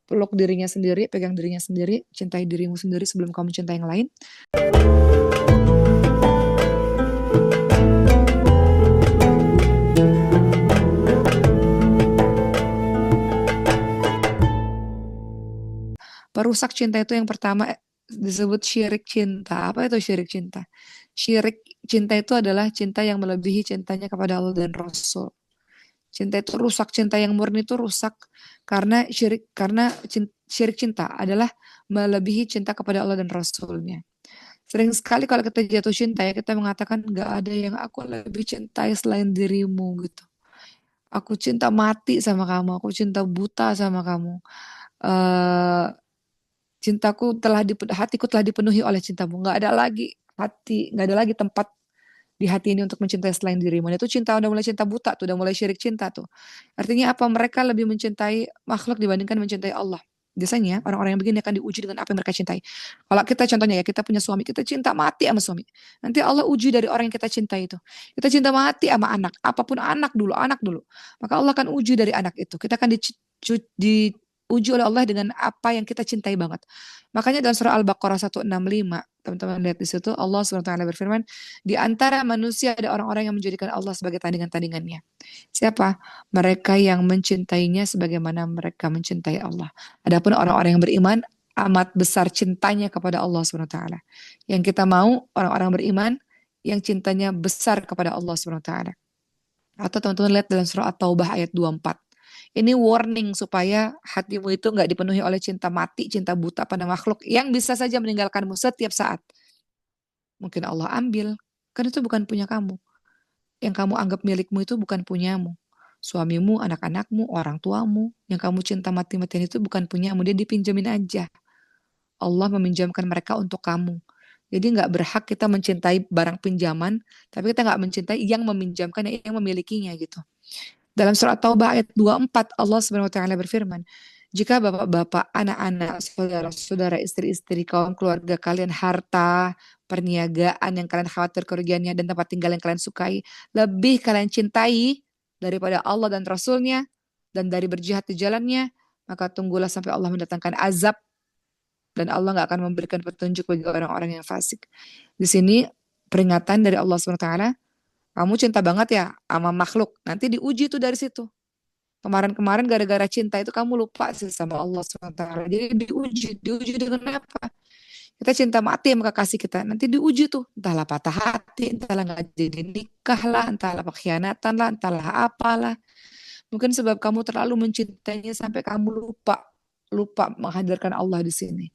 peluk dirinya sendiri, pegang dirinya sendiri, cintai dirimu sendiri sebelum kamu mencintai yang lain. Perusak cinta itu yang pertama disebut syirik cinta. Apa itu syirik cinta? Syirik cinta itu adalah cinta yang melebihi cintanya kepada Allah dan Rasul. Cinta itu rusak, cinta yang murni itu rusak karena syirik cinta adalah melebihi cinta kepada Allah dan Rasulnya. Sering sekali kalau kita jatuh cinta ya kita mengatakan gak ada yang aku lebih cintai selain dirimu gitu. Aku cinta mati sama kamu, aku cinta buta sama kamu. eh hatiku telah dipenuhi oleh cintamu. Nggak ada lagi hati, nggak ada lagi tempat di hati ini untuk mencintai selain dirimu. Itu cinta udah mulai cinta buta tuh, udah mulai syirik cinta tuh. Artinya apa? Mereka lebih mencintai makhluk dibandingkan mencintai Allah. Biasanya orang-orang yang begini akan diuji dengan apa yang mereka cintai. Kalau kita contohnya ya, kita punya suami, kita cinta mati sama suami. Nanti Allah uji dari orang yang kita cintai itu. Kita cinta mati sama anak, apapun anak dulu, anak dulu. Maka Allah akan uji dari anak itu. Kita akan diuji oleh Allah dengan apa yang kita cintai banget. Makanya dalam surah Al-Baqarah 165, teman-teman lihat di situ Allah SWT berfirman, di antara manusia ada orang-orang yang menjadikan Allah sebagai tandingan-tandingannya. Siapa? Mereka yang mencintainya sebagaimana mereka mencintai Allah. Adapun orang-orang yang beriman amat besar cintanya kepada Allah SWT. Yang kita mau orang-orang beriman yang cintanya besar kepada Allah SWT. Atau teman-teman lihat dalam surah At-Taubah ayat 24. Ini warning supaya hatimu itu nggak dipenuhi oleh cinta mati, cinta buta pada makhluk yang bisa saja meninggalkanmu setiap saat. Mungkin Allah ambil, kan itu bukan punya kamu. Yang kamu anggap milikmu itu bukan punyamu. Suamimu, anak-anakmu, orang tuamu, yang kamu cinta mati-matian itu bukan punyamu, dia dipinjemin aja. Allah meminjamkan mereka untuk kamu. Jadi nggak berhak kita mencintai barang pinjaman, tapi kita nggak mencintai yang meminjamkan, yang memilikinya gitu. Dalam surat Taubah ayat 24 Allah SWT berfirman, jika bapak-bapak, anak-anak, saudara-saudara, istri-istri, kaum keluarga kalian, harta, perniagaan yang kalian khawatir kerugiannya, dan tempat tinggal yang kalian sukai, lebih kalian cintai daripada Allah dan Rasulnya, dan dari berjihad di jalannya, maka tunggulah sampai Allah mendatangkan azab, dan Allah nggak akan memberikan petunjuk bagi orang-orang yang fasik. Di sini peringatan dari Allah SWT, kamu cinta banget ya sama makhluk. Nanti diuji tuh dari situ. Kemarin-kemarin gara-gara cinta itu kamu lupa sih sama Allah SWT. Jadi diuji dengan apa? Kita cinta mati sama kekasih kita. Nanti diuji tuh. Entahlah patah hati, entahlah nggak jadi nikah lah, entahlah pengkhianatan lah, entahlah apalah. Mungkin sebab kamu terlalu mencintainya sampai kamu lupa menghadirkan Allah di sini.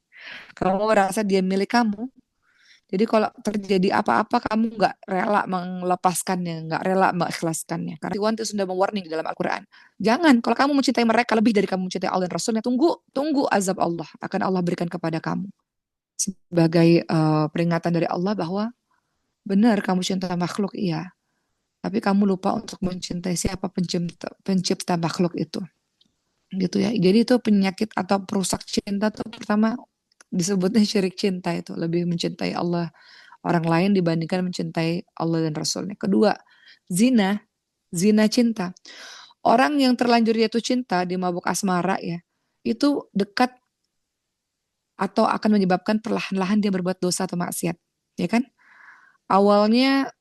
Kamu merasa dia milik kamu, jadi kalau terjadi apa-apa kamu nggak rela melepaskannya, nggak rela mengikhlaskannya. Karena Tuhan itu sudah mewarning di dalam Al-Quran. Jangan, kalau kamu mencintai mereka lebih dari kamu mencintai Allah dan Rasulnya, tunggu azab Allah akan Allah berikan kepada kamu. Sebagai peringatan dari Allah bahwa benar kamu cinta makhluk, iya. Tapi kamu lupa untuk mencintai siapa pencipta makhluk itu. Gitu ya. Jadi itu penyakit atau perusak cinta tuh pertama disebutnya syirik cinta, itu lebih mencintai Allah orang lain dibandingkan mencintai Allah dan Rasulnya. Kedua, zina, zina cinta. Orang yang terlanjur jatuh cinta di mabuk asmara ya, itu dekat atau akan menyebabkan perlahan-lahan dia berbuat dosa atau maksiat, ya kan? Awalnya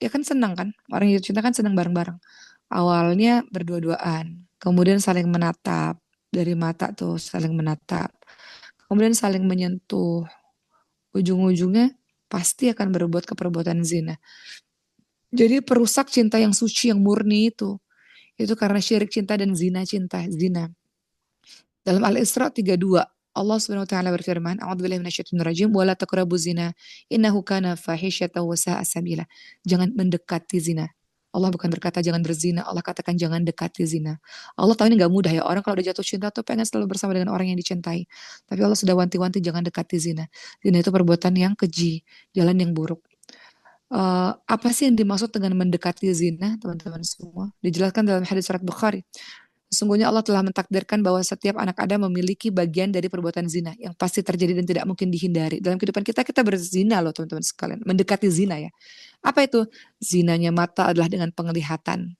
ya kan senang kan, orang yang jatuh cinta kan senang bareng-bareng. Awalnya berdua-duaan, kemudian saling menatap, dari mata tuh saling menatap, kemudian saling menyentuh, ujung-ujungnya pasti akan berbuat keperbuatan zina. Jadi perusak cinta yang suci, yang murni itu karena syirik cinta dan zina cinta, zina. Dalam Al-Isra 32, Allah Subhanahu wa taala berfirman, "A'udzubillahi minasyaitonir rajim, wa la taqrabuz zina, innahu kana fahisyatan wa sa'a sabila." Jangan mendekati zina. Allah bukan berkata jangan berzina, Allah katakan jangan dekati zina. Allah tahu ini gak mudah ya, orang kalau udah jatuh cinta tuh pengen selalu bersama dengan orang yang dicintai. Tapi Allah sudah wanti-wanti jangan dekati zina. Zina itu perbuatan yang keji, jalan yang buruk. Apa sih yang dimaksud dengan mendekati zina, teman-teman semua? Dijelaskan dalam hadis surat Bukhari. Sesungguhnya Allah telah mentakdirkan bahwa setiap anak Adam memiliki bagian dari perbuatan zina yang pasti terjadi dan tidak mungkin dihindari. Dalam kehidupan kita berzina loh teman-teman sekalian. Mendekati zina ya. Apa itu? Zinanya mata adalah dengan penglihatan.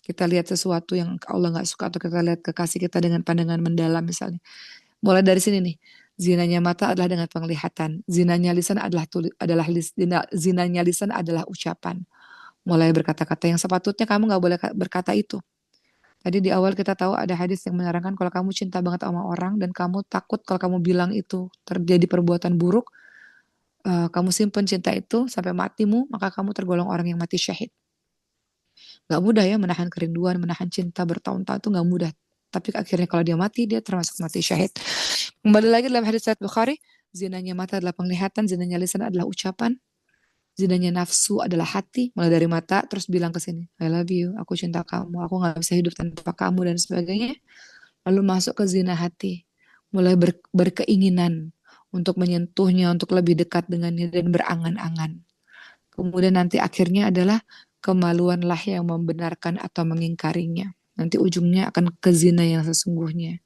Kita lihat sesuatu yang Allah nggak suka atau kita lihat kekasih kita dengan pandangan mendalam misalnya. Mulai dari sini nih. Zinanya mata adalah dengan penglihatan. Zinanya lisan zinanya lisan adalah ucapan. Mulai berkata-kata yang sepatutnya kamu nggak boleh berkata itu. Tadi di awal kita tahu ada hadis yang menerangkan kalau kamu cinta banget sama orang dan kamu takut kalau kamu bilang itu terjadi perbuatan buruk, kamu simpen cinta itu sampai matimu, maka kamu tergolong orang yang mati syahid. Gak mudah ya menahan kerinduan, menahan cinta bertahun-tahun itu gak mudah. Tapi akhirnya kalau dia mati, dia termasuk mati syahid. Kembali lagi dalam hadis Sahih Bukhari, zinanya mata adalah penglihatan, zinanya lisan adalah ucapan, zinanya nafsu adalah hati, mulai dari mata, terus bilang ke sini, I love you, aku cinta kamu, aku gak bisa hidup tanpa kamu, dan sebagainya. Lalu masuk ke zina hati, mulai berkeinginan untuk menyentuhnya, untuk lebih dekat dengannya, dan berangan-angan. Kemudian nanti akhirnya adalah kemaluanlah yang membenarkan atau mengingkarinya. Nanti ujungnya akan ke zina yang sesungguhnya.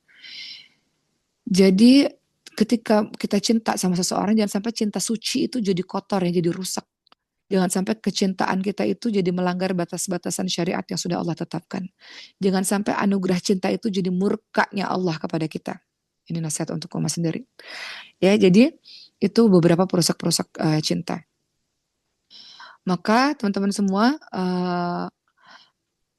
Jadi ketika kita cinta sama seseorang, jangan sampai cinta suci itu jadi kotor ya, jadi rusak. Jangan sampai kecintaan kita itu jadi melanggar batas-batasan syariat yang sudah Allah tetapkan. Jangan sampai anugerah cinta itu jadi murkanya Allah kepada kita. Ini nasihat untuk Uma sendiri. Ya, jadi itu beberapa perusak-perusak cinta. Maka teman-teman semua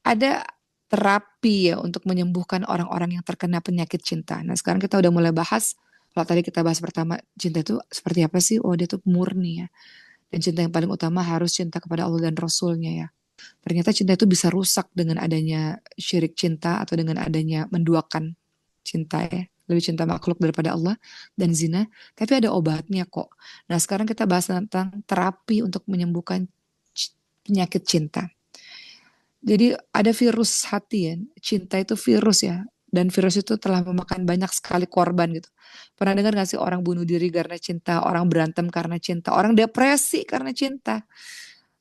ada terapi ya untuk menyembuhkan orang-orang yang terkena penyakit cinta. Nah sekarang kita udah mulai bahas, kalau tadi kita bahas pertama cinta itu seperti apa sih? Oh dia tuh murni ya. Dan cinta yang paling utama harus cinta kepada Allah dan Rasulnya ya. Ternyata cinta itu bisa rusak dengan adanya syirik cinta atau dengan adanya menduakan cinta ya. Lebih cinta makhluk daripada Allah dan zina. Tapi ada obatnya kok. Nah sekarang kita bahas tentang terapi untuk menyembuhkan penyakit cinta. Jadi ada virus hati ya. Cinta itu virus ya. Dan virus itu telah memakan banyak sekali korban gitu. Pernah dengar gak sih orang bunuh diri karena cinta, orang berantem karena cinta, orang depresi karena cinta.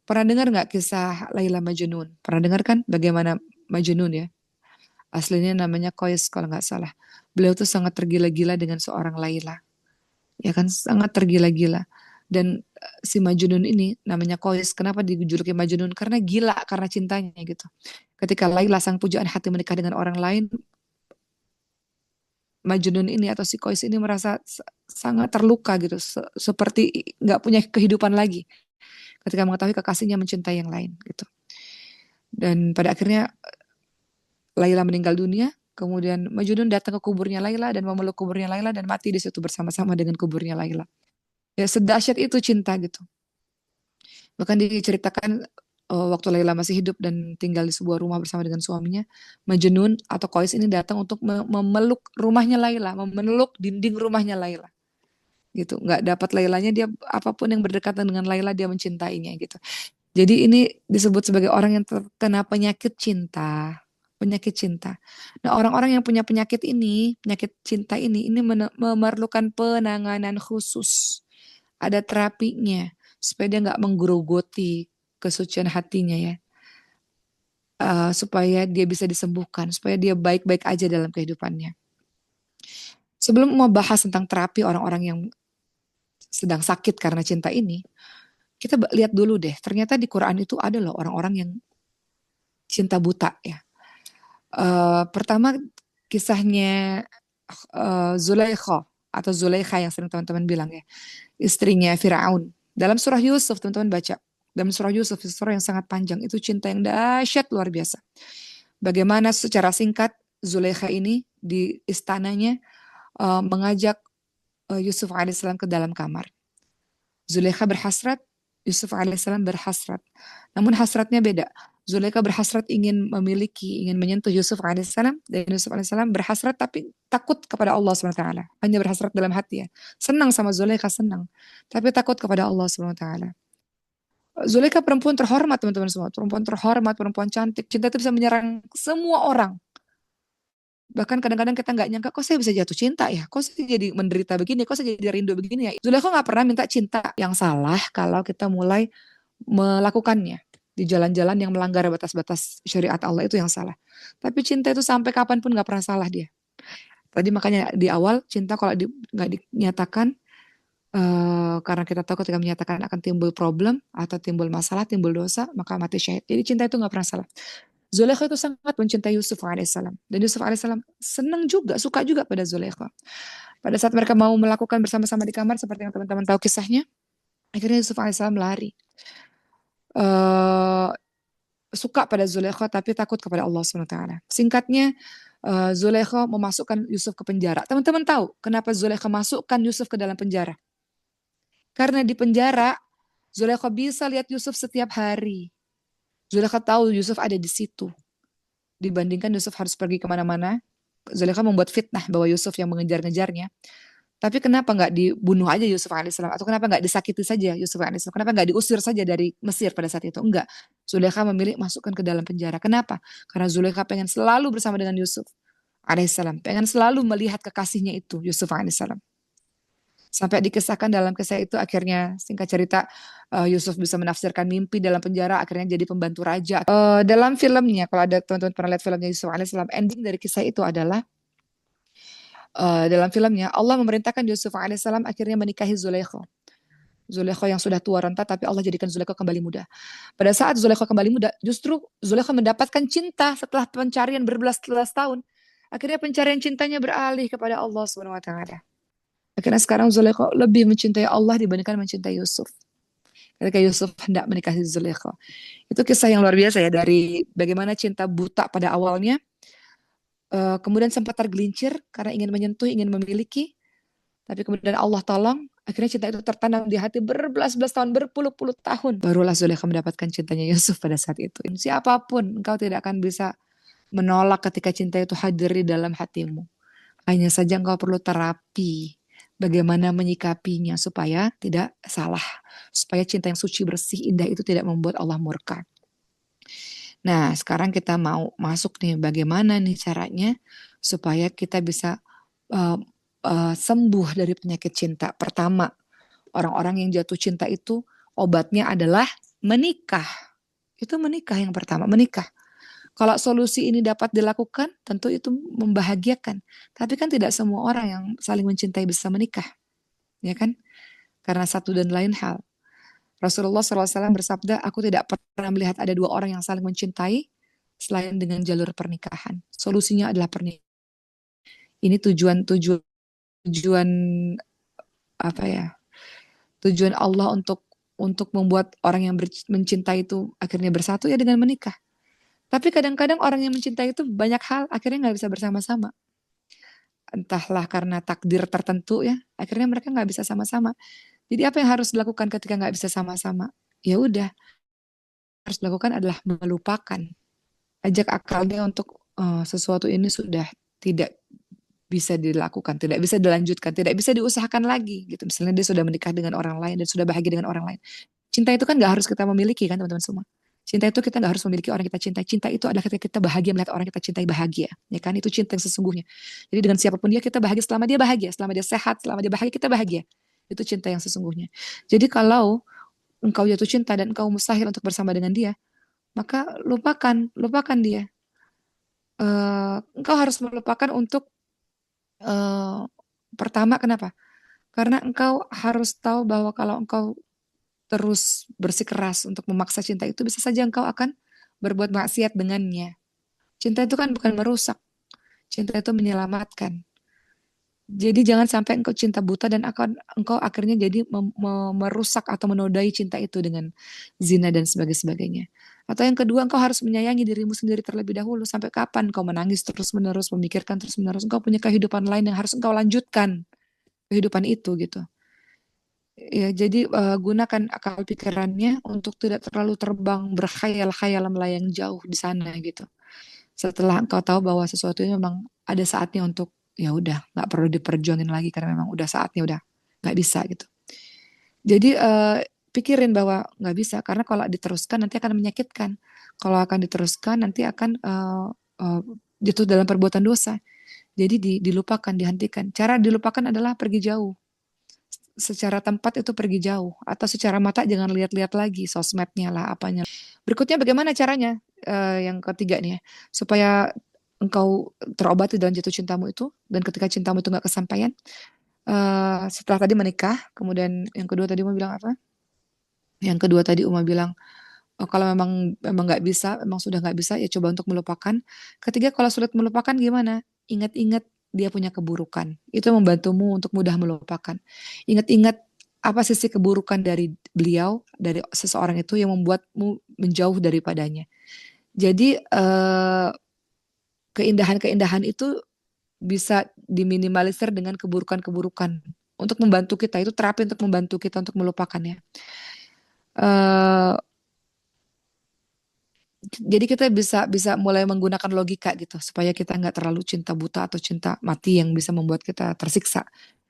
Pernah dengar gak kisah Laila Majnun? Pernah dengar kan bagaimana Majnun ya? Aslinya namanya Qais kalau nggak salah. Beliau tuh sangat tergila-gila dengan seorang Laila. Ya kan sangat tergila-gila. Dan si Majnun ini namanya Qais. Kenapa dijuluki Majnun? Karena gila karena cintanya gitu. Ketika Laila sang pujaan hati menikah dengan orang lain, Majnun ini atau si Qais ini merasa sangat terluka gitu, seperti nggak punya kehidupan lagi ketika mengetahui kekasihnya mencintai yang lain gitu. Dan pada akhirnya Laila meninggal dunia, kemudian Majnun datang ke kuburnya Laila dan memeluk kuburnya Laila dan mati di situ bersama-sama dengan kuburnya Laila. Ya sedahsyat itu cinta gitu. Bahkan diceritakan waktu Laila masih hidup dan tinggal di sebuah rumah bersama dengan suaminya, Majnun atau Qais ini datang untuk memeluk rumahnya Laila, memeluk dinding rumahnya Laila. Gitu, nggak dapat Lailanya, dia apapun yang berdekatan dengan Laila dia mencintainya gitu. Jadi ini disebut sebagai orang yang terkena penyakit cinta, penyakit cinta. Nah, orang-orang yang punya penyakit ini, penyakit cinta ini memerlukan penanganan khusus. Ada terapinya supaya dia nggak menggerogoti kesucian hatinya ya. Supaya dia bisa disembuhkan, supaya dia baik-baik aja dalam kehidupannya. Sebelum mau bahas tentang terapi orang-orang yang sedang sakit karena cinta ini, kita lihat dulu deh, ternyata di Quran itu ada loh orang-orang yang cinta buta ya. Pertama kisahnya Zulaikha atau Zulaikha yang sering teman-teman bilang ya, istrinya Firaun. Dalam surah Yusuf teman-teman baca. Dalam surah Yusuf, surah yang sangat panjang, itu cinta yang dahsyat luar biasa. Bagaimana secara singkat Zulaikha ini di istananya mengajak Yusuf alaihissalam ke dalam kamar. Zulaikha berhasrat, Yusuf alaihissalam berhasrat. Namun hasratnya beda. Zulaikha berhasrat ingin memiliki, ingin menyentuh Yusuf alaihissalam, dan Yusuf alaihissalam berhasrat tapi takut kepada Allah SWT. Hanya berhasrat dalam hati ya. Senang sama Zulaikha, senang. Tapi takut kepada Allah SWT. Zulaikha perempuan terhormat teman-teman semua. Perempuan terhormat, perempuan cantik. Cinta itu bisa menyerang semua orang. Bahkan kadang-kadang kita nggak nyangka, kok saya bisa jatuh cinta ya? Kok saya jadi menderita begini? Kok saya jadi rindu begini ya? Zulaikha nggak pernah minta cinta. Yang salah kalau kita mulai melakukannya di jalan-jalan yang melanggar batas-batas syariat Allah, itu yang salah. Tapi cinta itu sampai kapanpun nggak pernah salah dia. Tadi makanya di awal cinta kalau nggak dinyatakan, karena kita tahu ketika menyatakan akan timbul problem atau timbul masalah, timbul dosa, maka mati syahid. Jadi cinta itu nggak pernah salah. Zulaikha itu sangat mencintai Yusuf alaihissalam. Dan Yusuf alaihissalam senang juga, suka juga pada Zulaikha. Pada saat mereka mau melakukan bersama-sama di kamar, seperti yang teman-teman tahu kisahnya, akhirnya Yusuf alaihissalam lari. Eh, Suka pada Zulaikha tapi takut kepada Allah SWT. Singkatnya, Zulaikha memasukkan Yusuf ke penjara. Teman-teman tahu kenapa Zulaikha masukkan Yusuf ke dalam penjara? Karena di penjara, Zulaikha bisa lihat Yusuf setiap hari. Zulaikha tahu Yusuf ada di situ. Dibandingkan Yusuf harus pergi kemana-mana, Zulaikha membuat fitnah bahwa Yusuf yang mengejar-ngejarnya. Tapi kenapa nggak dibunuh aja Yusuf alaihissalam? Atau kenapa nggak disakiti saja Yusuf alaihissalam? Kenapa nggak diusir saja dari Mesir pada saat itu? Enggak. Zulaikha memilih masukkan ke dalam penjara. Kenapa? Karena Zulaikha pengen selalu bersama dengan Yusuf alaihissalam. Pengen selalu melihat kekasihnya itu, Yusuf alaihissalam. Sampai dikisahkan dalam kisah itu akhirnya singkat cerita Yusuf bisa menafsirkan mimpi dalam penjara, akhirnya jadi pembantu raja. Dalam filmnya, kalau ada teman-teman pernah lihat filmnya Yusuf alaihissalam, ending dari kisah itu adalah dalam filmnya Allah memerintahkan Yusuf alaihissalam akhirnya menikahi Zulaikha. Zulaikha yang sudah tua renta, tapi Allah jadikan Zulaikha kembali muda. Pada saat Zulaikha kembali muda, justru Zulaikha mendapatkan cinta setelah pencarian berbelas-belas tahun. Akhirnya pencarian cintanya beralih kepada Allah Subhanahu wa taala. Akhirnya sekarang Zulaikha lebih mencintai Allah dibandingkan mencintai Yusuf. Ketika Yusuf hendak menikahi Zulaikha. Itu kisah yang luar biasa ya, dari bagaimana cinta buta pada awalnya, kemudian sempat tergelincir karena ingin menyentuh, ingin memiliki, tapi kemudian Allah tolong, akhirnya cinta itu tertanam di hati berbelas-belas tahun, berpuluh-puluh tahun. Barulah Zulaikha mendapatkan cintanya Yusuf pada saat itu. Siapapun, engkau tidak akan bisa menolak ketika cinta itu hadir di dalam hatimu. Hanya saja engkau perlu terapi bagaimana menyikapinya supaya tidak salah. Supaya cinta yang suci, bersih, indah itu tidak membuat Allah murka. Nah, sekarang kita mau masuk nih, bagaimana nih caranya supaya kita bisa sembuh dari penyakit cinta. Pertama, orang-orang yang jatuh cinta itu obatnya adalah menikah. Itu menikah yang pertama, menikah. Kalau solusi ini dapat dilakukan, tentu itu membahagiakan. Tapi kan tidak semua orang yang saling mencintai bisa menikah, ya kan? Karena satu dan lain hal. Rasulullah SAW bersabda, aku tidak pernah melihat ada dua orang yang saling mencintai selain dengan jalur pernikahan. Solusinya adalah pernikahan. Ini tujuan apa ya? Tujuan Allah untuk membuat orang yang mencintai itu akhirnya bersatu ya dengan menikah. Tapi kadang-kadang orang yang mencintai itu banyak hal akhirnya nggak bisa bersama-sama. Entahlah karena takdir tertentu ya, akhirnya mereka nggak bisa sama-sama. Jadi apa yang harus dilakukan ketika nggak bisa sama-sama? Ya udah, harus dilakukan adalah melupakan. Ajak akalnya untuk sesuatu ini sudah tidak bisa dilakukan, tidak bisa dilanjutkan, tidak bisa diusahakan lagi gitu. Misalnya dia sudah menikah dengan orang lain dan sudah bahagia dengan orang lain. Cinta itu kan nggak harus kita memiliki kan teman-teman semua. Cinta itu kita nggak harus memiliki orang yang kita cintai. Cinta itu adalah ketika kita bahagia melihat orang yang kita cintai bahagia, ya kan? Itu cinta yang sesungguhnya. Jadi dengan siapapun dia kita bahagia, selama dia sehat, selama dia bahagia kita bahagia. Itu cinta yang sesungguhnya. Jadi kalau engkau jatuh cinta dan engkau mustahil untuk bersama dengan dia, maka lupakan dia. Engkau harus melupakan untuk pertama kenapa? Karena engkau harus tahu bahwa kalau engkau terus bersikeras untuk memaksa cinta itu, bisa saja engkau akan berbuat maksiat dengannya. Cinta itu kan bukan merusak, cinta itu menyelamatkan. Jadi jangan sampai engkau cinta buta dan engkau akhirnya jadi merusak atau menodai cinta itu dengan zina dan sebagainya. Atau yang kedua, engkau harus menyayangi dirimu sendiri terlebih dahulu. Sampai kapan engkau menangis terus-menerus, memikirkan terus-menerus? Engkau punya kehidupan lain yang harus engkau lanjutkan. Kehidupan itu gitu. Ya, jadi gunakan akal pikirannya untuk tidak terlalu terbang berkhayal-khayal melayang jauh di sana gitu. Setelah engkau tahu bahwa sesuatu ini memang ada saatnya untuk ya udah nggak perlu diperjuangin lagi karena memang udah saatnya udah nggak bisa gitu. Jadi pikirin bahwa nggak bisa karena kalau diteruskan nanti akan menyakitkan. Kalau akan diteruskan nanti akan jatuh dalam perbuatan dosa. Jadi dilupakan, dihentikan. Cara dilupakan adalah pergi jauh. Secara tempat itu pergi jauh atau secara mata jangan lihat-lihat lagi sosmednya lah apanya. Berikutnya bagaimana caranya? Yang ketiga nih ya, supaya engkau terobati dalam jatuh cintamu itu dan ketika cintamu itu nggak kesampaian. Setelah tadi menikah, kemudian yang kedua tadi Uma bilang apa? Yang kedua tadi Uma bilang, oh, kalau memang nggak bisa, memang sudah nggak bisa, ya coba untuk melupakan. Ketiga, kalau sulit melupakan gimana? Ingat-ingat dia punya keburukan. Itu membantumu untuk mudah melupakan. Ingat-ingat apa sisi keburukan dari beliau, dari seseorang itu yang membuatmu menjauh daripadanya. Jadi keindahan-keindahan itu bisa diminimalisir dengan keburukan-keburukan. Untuk membantu kita, itu terapi untuk membantu kita untuk melupakannya. Eh, jadi kita bisa bisa mulai menggunakan logika gitu supaya kita nggak terlalu cinta buta atau cinta mati yang bisa membuat kita tersiksa.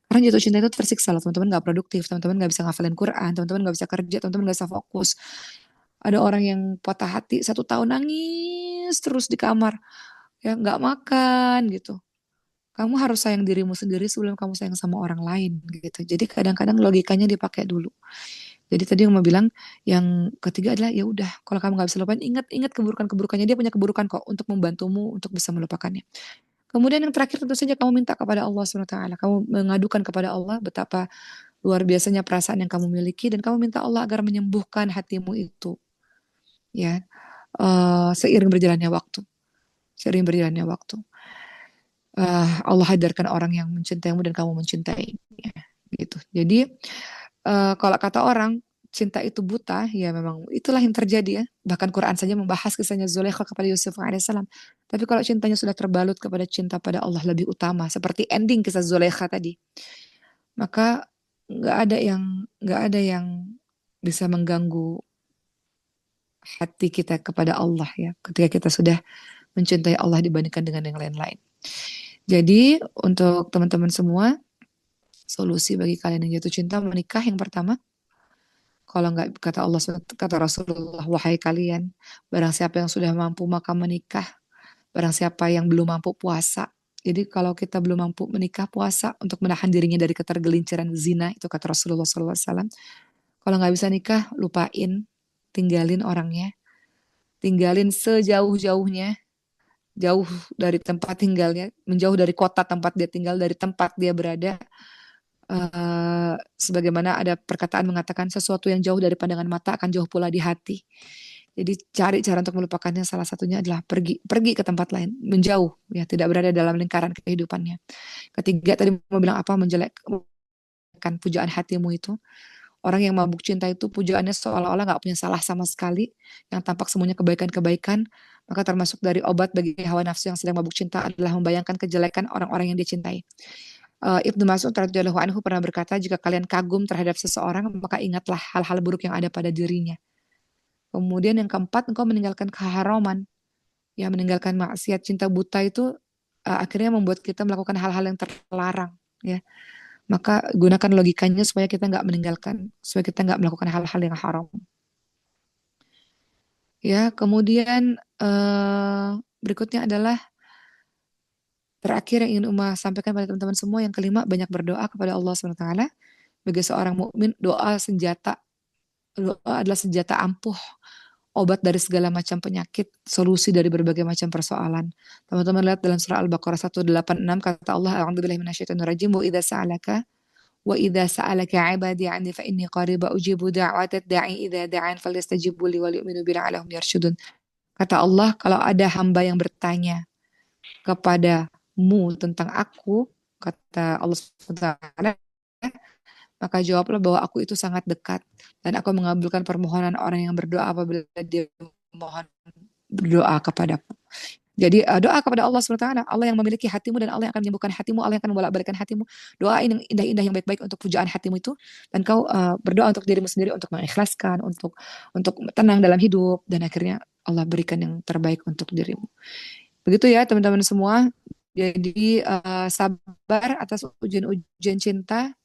Karena jatuh cinta itu tersiksa loh, teman-teman nggak produktif, teman-teman nggak bisa ngafalin Quran, teman-teman nggak bisa kerja, teman-teman nggak bisa fokus. Ada orang yang patah hati 1 tahun nangis terus di kamar, ya nggak makan gitu. Kamu harus sayang dirimu sendiri sebelum kamu sayang sama orang lain gitu. Jadi kadang-kadang logikanya dipakai dulu. Jadi tadi yang mau bilang yang ketiga adalah ya udah kalau kamu nggak bisa lupain ingat-ingat keburukan-keburukannya dia punya keburukan kok untuk membantumu untuk bisa melupakannya. Kemudian yang terakhir tentu saja kamu minta kepada Allah SWT. Kamu mengadukan kepada Allah betapa luar biasanya perasaan yang kamu miliki dan kamu minta Allah agar menyembuhkan hatimu itu. Ya, seiring berjalannya waktu, seiring berjalannya waktu. Allah hadirkan orang yang mencintaimu dan kamu mencintainya, gitu. Jadi kalau kata orang cinta itu buta, ya memang itulah yang terjadi ya. Bahkan Quran saja membahas kisahnya Zulaikha kepada Yusuf alaihissalam. Tapi kalau cintanya sudah terbalut kepada cinta pada Allah lebih utama, seperti ending kisah Zulaikha tadi, maka nggak ada yang bisa mengganggu hati kita kepada Allah ya. Ketika kita sudah mencintai Allah dibandingkan dengan yang lain-lain. Jadi untuk teman-teman semua, solusi bagi kalian yang jatuh cinta menikah yang pertama, kalau nggak kata Allah kata Rasulullah, wahai kalian, barang siapa yang sudah mampu maka menikah, barang siapa yang belum mampu puasa. Jadi kalau kita belum mampu menikah puasa untuk menahan dirinya dari ketergelinciran zina, itu kata Rasulullah SAW. Kalau nggak bisa nikah, lupain, tinggalin orangnya, tinggalin sejauh-jauhnya, jauh dari tempat tinggalnya, menjauh dari kota tempat dia tinggal, dari tempat dia berada. Sebagaimana ada perkataan mengatakan sesuatu yang jauh dari pandangan mata akan jauh pula di hati. Jadi cari cara untuk melupakannya salah satunya adalah pergi ke tempat lain, menjauh ya, tidak berada dalam lingkaran kehidupannya. Ketiga tadi mau bilang apa, menjelekkan pujaan hatimu itu. Orang yang mabuk cinta itu pujaannya seolah-olah nggak punya salah sama sekali, yang tampak semuanya kebaikan-kebaikan, maka termasuk dari obat bagi hawa nafsu yang sedang mabuk cinta adalah membayangkan kejelekan orang-orang yang dia cintai. Ibnu Mas'ud radhiyallahu anhu pernah berkata, jika kalian kagum terhadap seseorang, maka ingatlah hal-hal buruk yang ada pada dirinya. Kemudian yang keempat, engkau meninggalkan keharaman, ya meninggalkan maksiat. Cinta buta itu akhirnya membuat kita melakukan hal-hal yang terlarang, ya. Maka gunakan logikanya supaya kita nggak meninggalkan, supaya kita nggak melakukan hal-hal yang haram. Ya, kemudian berikutnya adalah terakhir yang ingin Umar sampaikan pada teman-teman semua. Yang kelima, banyak berdoa kepada Allah SWT. Bagi seorang mukmin, doa adalah senjata ampuh, obat dari segala macam penyakit, solusi dari berbagai macam persoalan. Teman-teman lihat dalam surah Al-Baqarah 186 kata Allah, A'udzubillahi minasyaitonirrajim, wa idza sa'alaka 'ibadi 'anni fa inni qariba ujibu da'watad da'i idza da'an falyastajibu li wal yu'minu bi la'allahum yarshudun. Kata Allah, kalau ada hamba yang bertanya kepadamu tentang aku, kata Allah SWT, maka jawablah bahwa aku itu sangat dekat dan aku mengabulkan permohonan orang yang berdoa apabila dia mohon berdoa kepadaku. Jadi doa kepada Allah SWT, Allah yang memiliki hatimu dan Allah yang akan menyembuhkan hatimu, Allah yang akan membolak-balikkan hatimu. Doain yang indah-indah yang baik-baik untuk pujaan hatimu itu, dan kau berdoa untuk dirimu sendiri untuk mengikhlaskan, untuk tenang dalam hidup, dan akhirnya Allah berikan yang terbaik untuk dirimu. Begitu ya teman-teman semua. Jadi sabar atas ujian-ujian cinta.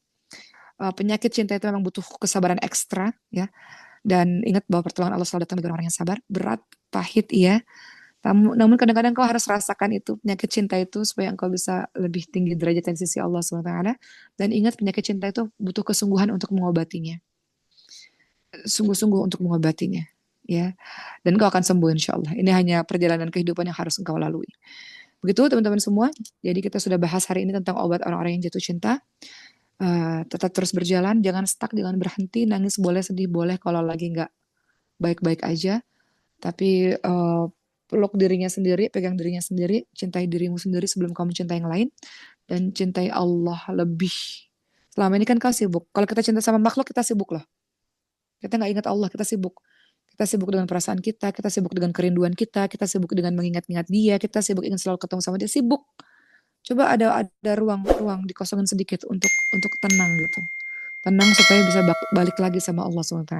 Penyakit cinta itu memang butuh kesabaran ekstra ya. Dan ingat bahwa pertolongan Allah selalu datang bagi orang yang sabar. Berat, pahit iya. Namun kadang-kadang kau harus rasakan itu penyakit cinta itu supaya engkau bisa lebih tinggi derajat di sisi Allah SWT. Dan ingat penyakit cinta itu butuh kesungguhan untuk mengobatinya. Sungguh-sungguh untuk mengobatinya. Ya, dan kau akan sembuh insya Allah. Ini hanya perjalanan kehidupan yang harus engkau lalui. Begitu teman-teman semua. Jadi kita sudah bahas hari ini tentang obat orang-orang yang jatuh cinta. Tetap terus berjalan, jangan stuck, jangan berhenti, nangis boleh, sedih boleh kalau lagi nggak baik-baik aja. Tapi peluk dirinya sendiri, pegang dirinya sendiri, cintai dirimu sendiri sebelum kamu mencintai yang lain. dan cintai Allah lebih. Selama ini kan kau sibuk. Kalau kita cinta sama makhluk, kita sibuk loh. Kita nggak ingat Allah, kita sibuk. Kita sibuk dengan perasaan kita sibuk dengan kerinduan kita sibuk dengan mengingat-ingat dia, kita sibuk ingin selalu ketemu sama dia, sibuk. Coba ada ruang dikosongin sedikit untuk tenang gitu. Tenang supaya bisa balik lagi sama Allah SWT.